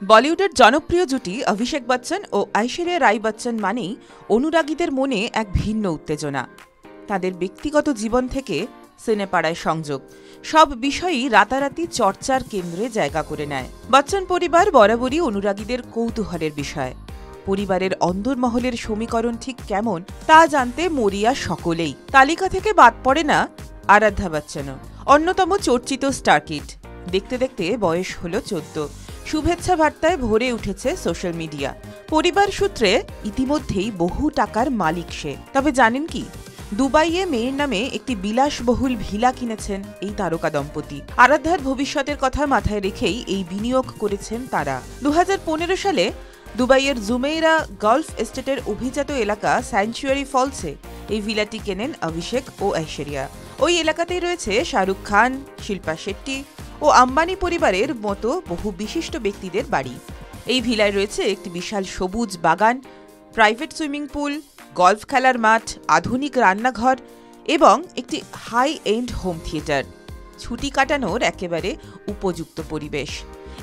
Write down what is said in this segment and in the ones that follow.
বলিউডের জনপ্রিয় জুটি অভিষেক বচ্চন ও ঐশ্বরিয়া রাই বচ্চন মানেই অনুরাগীদের মনে এক ভিন্ন উত্তেজনা। তাদের ব্যক্তিগত জীবন থেকে সিনেপাড়ায় সংযোগ, সব বিষয়ই রাতারাতি চর্চার কেন্দ্রে জায়গা করে নেয়। বচ্চন পরিবার বরাবরই অনুরাগীদের কৌতূহলের বিষয়। পরিবারের অন্দরমহলের সমীকরণ ঠিক কেমন তা জানতে মরিয়া সকলেই। তালিকা থেকে বাদ পড়ে না আরাধ্যা বচ্চনও, অন্যতম চর্চিত স্টারকিড। দেখতে দেখতে বয়স হল 14। শুভেচ্ছা বার্তায় ভরে উঠেছে সোশ্যাল মিডিয়া। পরিবার সূত্রে ইতিমধ্যেই বহু টাকার মালিক সে। তবে জানেন কি, দুবাইয়ে মেয়ের নামে একটি বিলাসবহুল ভিলা কিনেছেন এই তারকা দম্পতি। আরাধ্যার ভবিষ্যতের কথা মাথায় রেখেই এই বিনিয়োগ করেছেন তারা। 2015 সালে দুবাইয়ের জুমেইরা গলফ এস্টেটের অভিজাত এলাকা স্যাংচুয়ারি ফলসে এই ভিলাটি কেনেন অভিষেক ও ঐশ্বরিয়া। ওই এলাকাতেই রয়েছে শাহরুখ খান, শিল্পা শেট্টি ও আম্বানি পরিবারের মতো বহু বিশিষ্ট ব্যক্তিদের বাড়ি। এই ভিলায় রয়েছে একটি বিশাল সবুজ বাগান, প্রাইভেট সুইমিং পুল, গলফ খেলার মাঠ, আধুনিক রান্নাঘর এবং একটি হাই এন্ড হোম থিয়েটার। ছুটি কাটানোর একেবারে উপযুক্ত পরিবেশ।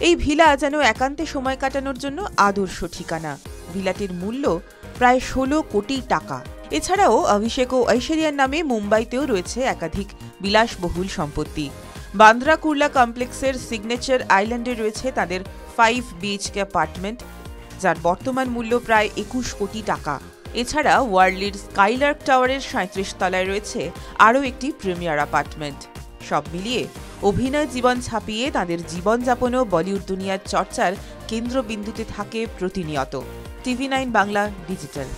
এই ভিলা যেন একান্তে সময় কাটানোর জন্য আদর্শ ঠিকানা। ভিলাটির মূল্য প্রায় 16 কোটি টাকা। এছাড়াও অভিষেক ও ঐশ্বরিয়ার নামে মুম্বাইতেও রয়েছে একাধিক বিলাসবহুল সম্পত্তি। বান্দ্রা কুর্লা কমপ্লেক্সের সিগনেচার আইল্যান্ডে রয়েছে তাদের 5 BHK অ্যাপার্টমেন্ট, যার বর্তমান মূল্য প্রায় 21 কোটি টাকা। এছাড়া ওয়ার্ল্ডলির স্কাইলার্ক টাওয়ারের 37 তলায় রয়েছে আরও একটি প্রিমিয়ার অ্যাপার্টমেন্ট। সব মিলিয়ে অভিনয় জীবন ছাপিয়ে তাদের জীবনযাপনও বলিউড দুনিয়ার চর্চার কেন্দ্রবিন্দুতে থাকে প্রতিনিয়ত। TV9 Bangla digital.